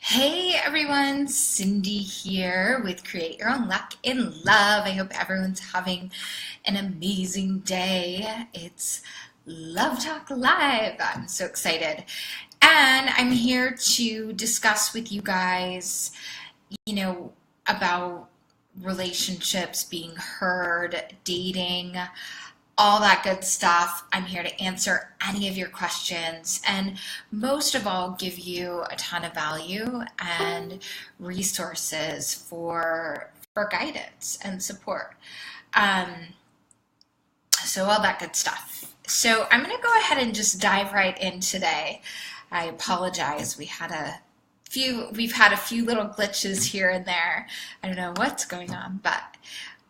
Hey everyone, Cindy here with Create Your Own Luck in Love. I hope everyone's having an amazing day. It's Love Talk Live. I'm so excited. And I'm here to discuss with you guys, you know, about relationships, being heard, dating, all that good stuff. I'm here to answer any of your questions and most of all, give you a ton of value and resources for guidance and support. Um, so all that good stuff. So I'm going to go ahead and just dive right in today. I apologize. We've had a few little glitches here and there. I don't know what's going on, but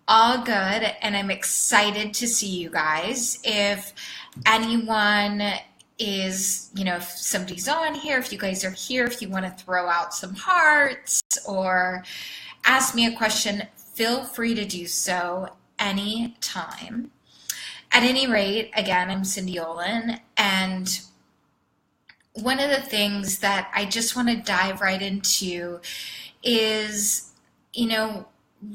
all good, and I'm excited to see you guys. If anyone is, if somebody's on here, if you guys are here, if you want to throw out some hearts or ask me a question, feel free to do so anytime. At any rate, again, I'm Cindy Olin, and one of the things that I just want to dive right into is,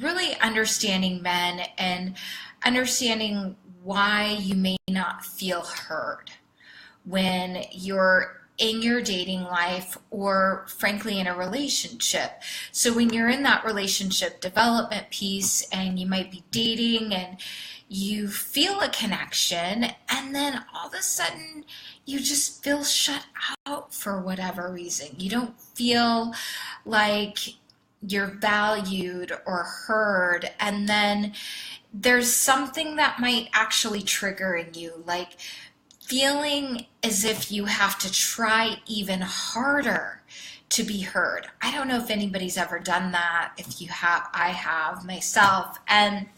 really understanding men and understanding why you may not feel heard when you're in your dating life or frankly in a relationship. So when you're in that relationship development piece and you might be dating and you feel a connection and then all of a sudden you just feel shut out for whatever reason. You don't feel like you're valued or heard, and then there's something that might actually trigger in you, like feeling as if you have to try even harder to be heard. I don't know if anybody's ever done that. If you have, I have myself. And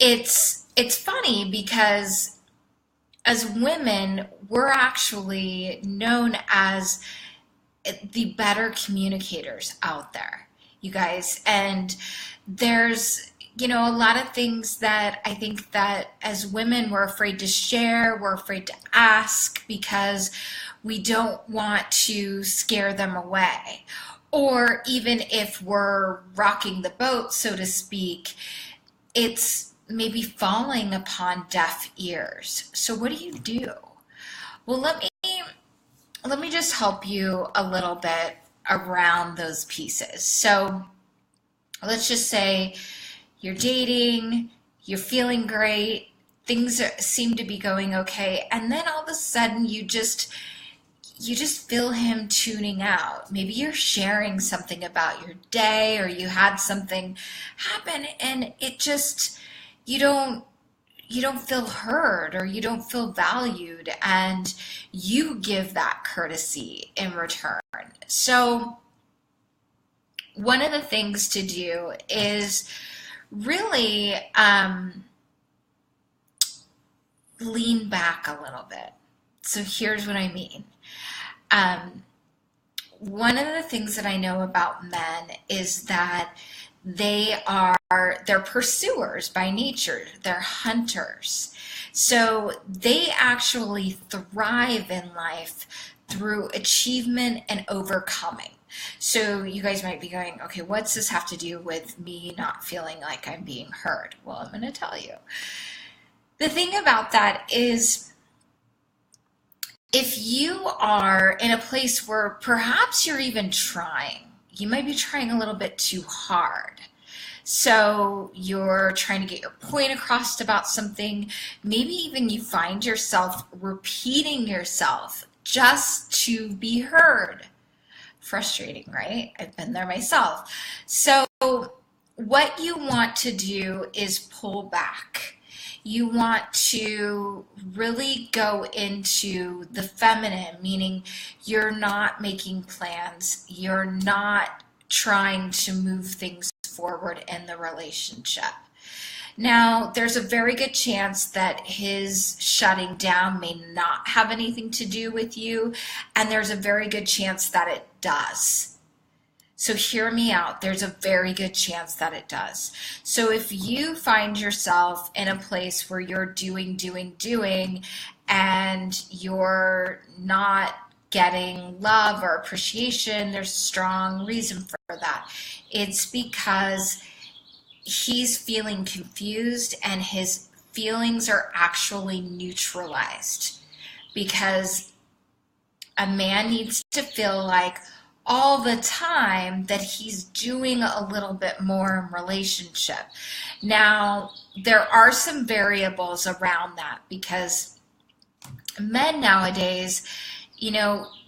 it's funny because as women, we're actually known as the better communicators out there, you guys. And there's, a lot of things that I think that as women we're afraid to share, we're afraid to ask because we don't want to scare them away. Or even if we're rocking the boat, so to speak, it's maybe falling upon deaf ears. So what do you do? Well, let me just help you a little bit around those pieces. So let's just say you're dating, you're feeling great, seem to be going okay, and then all of a sudden you just feel him tuning out. Maybe you're sharing something about your day or you had something happen and it just, you don't feel heard or you don't feel valued, and you give that courtesy in return. So one of the things to do is really lean back a little bit. So here's what I mean. One of the things that I know about men is that they're pursuers by nature. They're hunters. So they actually thrive in life through achievement and overcoming. So you guys might be going, okay, what's this have to do with me not feeling like I'm being heard? Well, I'm going to tell you. The thing about that is, if you are in a place where perhaps you're even trying, you might be trying a little bit too hard. So you're trying to get your point across about something. Maybe even you find yourself repeating yourself just to be heard. Frustrating, right? I've been there myself. So what you want to do is pull back. You want to really go into the feminine, meaning you're not making plans. You're not trying to move things forward in the relationship. Now, there's a very good chance that his shutting down may not have anything to do with you, and there's a very good chance that it does. So hear me out. There's a very good chance that it does. So if you find yourself in a place where you're doing, and you're not getting love or appreciation, there's a strong reason for that. It's because he's feeling confused and his feelings are actually neutralized, because a man needs to feel like all the time that he's doing a little bit more in relationship. Now, there are some variables around that, because men nowadays,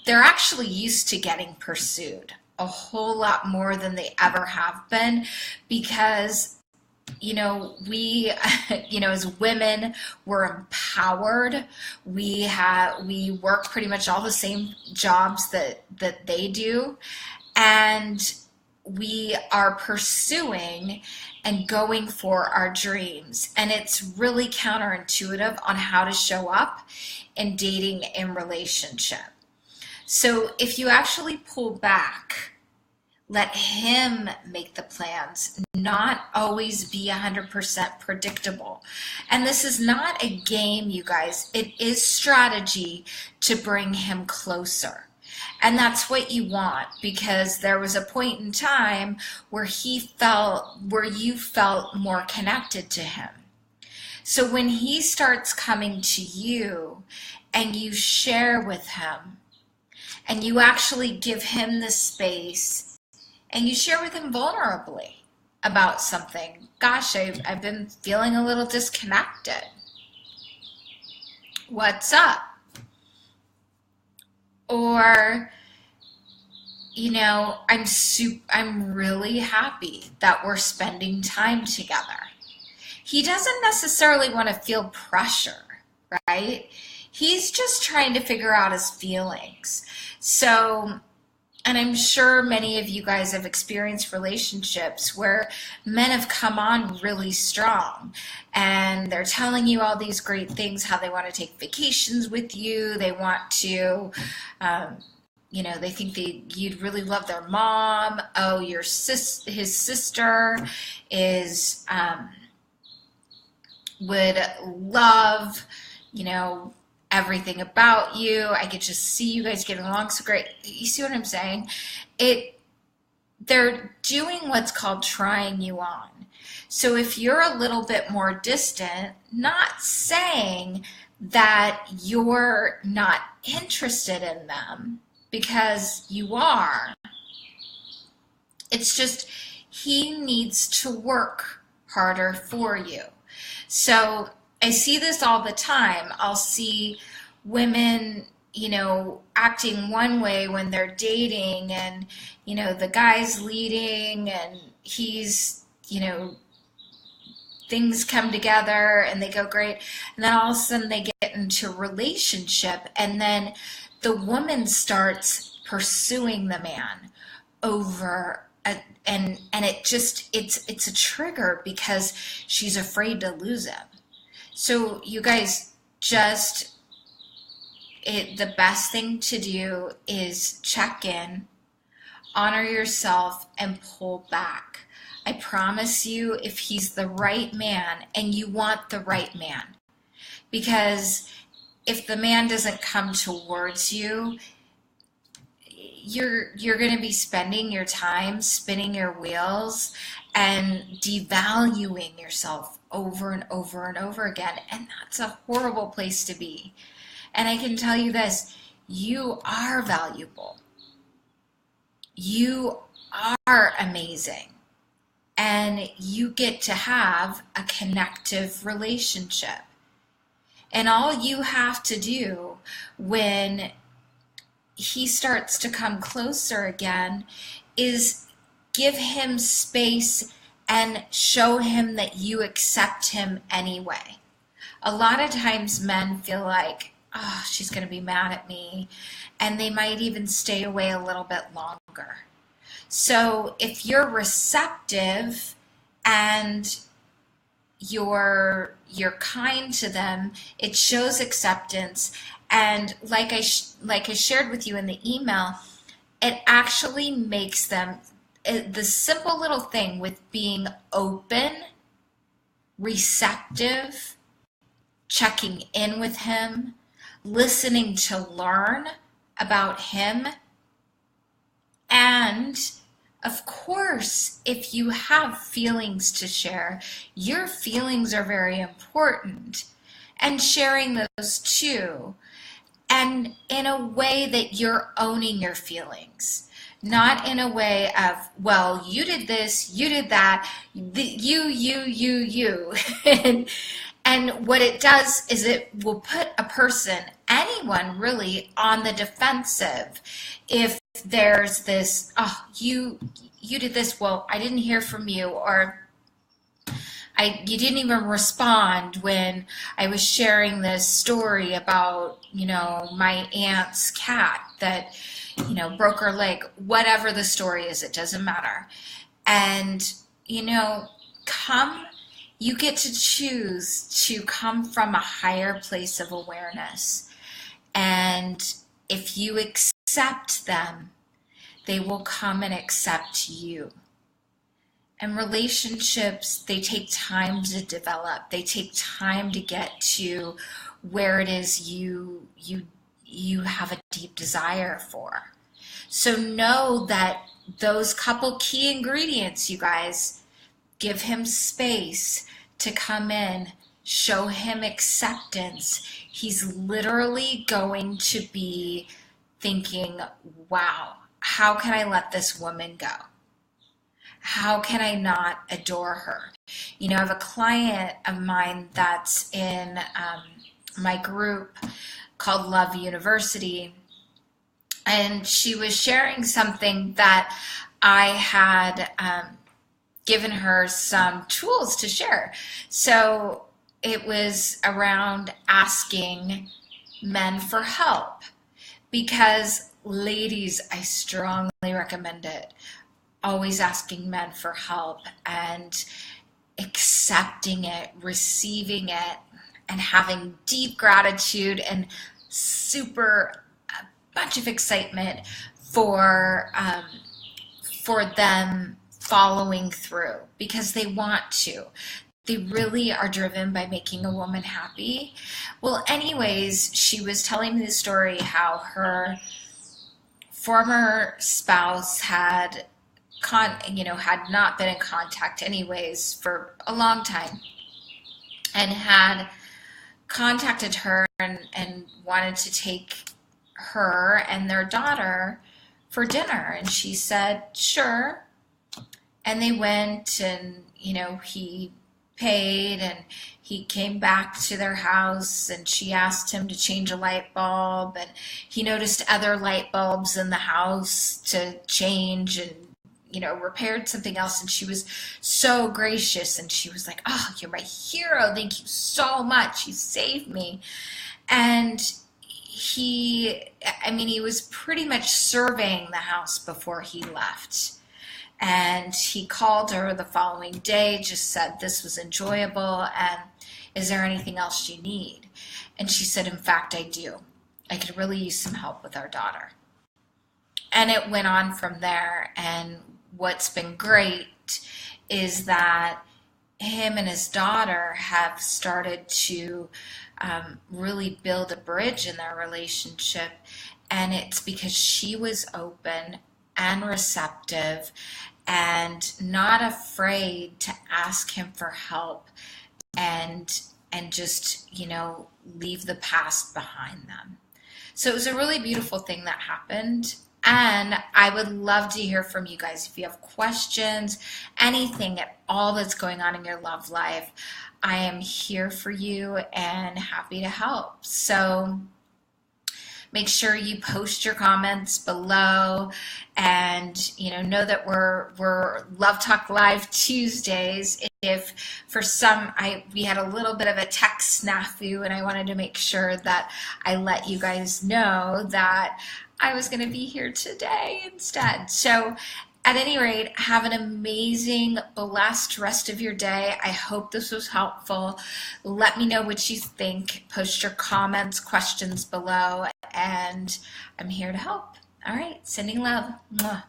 they're actually used to getting pursued a whole lot more than they ever have been, because we as women, we're empowered. We work pretty much all the same jobs that they do, and we are pursuing and going for our dreams. And it's really counterintuitive on how to show up in dating and relationship. So if you actually pull back, let him make the plans, not always be 100% predictable. And this is not a game, you guys. It is strategy to bring him closer. And that's what you want, because there was a point in time where you felt more connected to him. So when he starts coming to you and you share with him and you actually give him the space and you share with him vulnerably about something. Gosh, I've been feeling a little disconnected. What's up? Or, I'm really happy that we're spending time together. He doesn't necessarily want to feel pressure, right? He's just trying to figure out his feelings. So, and I'm sure many of you guys have experienced relationships where men have come on really strong and they're telling you all these great things, how they want to take vacations with you. They want to, they think you'd really love their mom. Oh, his sister is, would love, everything about you. I could just see you guys getting along so great. You see what I'm saying? They're doing what's called trying you on. So if you're a little bit more distant, not saying that you're not interested in them, because you are. It's just he needs to work harder for you. So I see this all the time. I'll see women, acting one way when they're dating, and, the guy's leading and he's, things come together and they go great. And then all of a sudden they get into a relationship, and then the woman starts pursuing the man over and it's a trigger because she's afraid to lose him. So you guys, the best thing to do is check in, honor yourself, and pull back. I promise you, if he's the right man, and you want the right man, because if the man doesn't come towards you, you're going to be spending your time spinning your wheels and devaluing yourself over and over and over again. And that's a horrible place to be. And I can tell you this, you are valuable. You are amazing. And you get to have a connective relationship. And all you have to do when he starts to come closer again is give him space and show him that you accept him anyway. A lot of times men feel like, oh, she's going to be mad at me, and they might even stay away a little bit longer. So if you're receptive and you're kind to them, it shows acceptance. And like I shared with you in the email, it actually makes them, the simple little thing with being open, receptive, checking in with him, listening to learn about him. And of course, if you have feelings to share, your feelings are very important, and sharing those too, and in a way that you're owning your feelings, not in a way of, well, you did this, you did that, you. And what it does is it will put a person, anyone really, on the defensive. If there's this, oh, you did this, well, I didn't hear from you, or you didn't even respond when I was sharing this story about, my aunt's cat that, broke her leg, whatever the story is, it doesn't matter. And, you get to choose to come from a higher place of awareness. And if you accept them, they will come and accept you. And relationships, they take time to develop. They take time to get to where it is you have a deep desire for. So know that those couple key ingredients, you guys, give him space to come in, show him acceptance. He's literally going to be thinking, wow, how can I let this woman go? How can I not adore her? I have a client of mine that's in my group called Love University, and she was sharing something that I had given her some tools to share. So it was around asking men for help, because ladies, I strongly recommend it. Always asking men for help and accepting it, receiving it, and having deep gratitude and a bunch of excitement for them following through, because they want to. They really are driven by making a woman happy. Well, anyways, she was telling me the story how her former spouse had not been in contact anyways for a long time, and had contacted her and wanted to take her and their daughter for dinner. And she said, sure. And they went, and, he paid, and he came back to their house, and she asked him to change a light bulb, and he noticed other light bulbs in the house to change, and repaired something else. And she was so gracious, and she was like, oh, you're my hero, thank you so much, you saved me. And he was pretty much surveying the house before he left. And he called her the following day, just said this was enjoyable, and is there anything else you need? And she said, in fact, I do. I could really use some help with our daughter. And it went on from there. And what's been great is that him and his daughter have started to really build a bridge in their relationship. And it's because she was open and receptive and not afraid to ask him for help, and just, leave the past behind them. So it was a really beautiful thing that happened. And I would love to hear from you guys. If you have questions, anything at all that's going on in your love life, I am here for you and happy to help. So make sure you post your comments below, and know that we're Love Talk Live Tuesdays. If for some we had a little bit of a tech snafu, and I wanted to make sure that I let you guys know that I was going to be here today instead. So at any rate, have an amazing, blessed rest of your day. I hope this was helpful. Let me know what you think. Post your comments, questions below, and I'm here to help. All right, sending love. Mwah.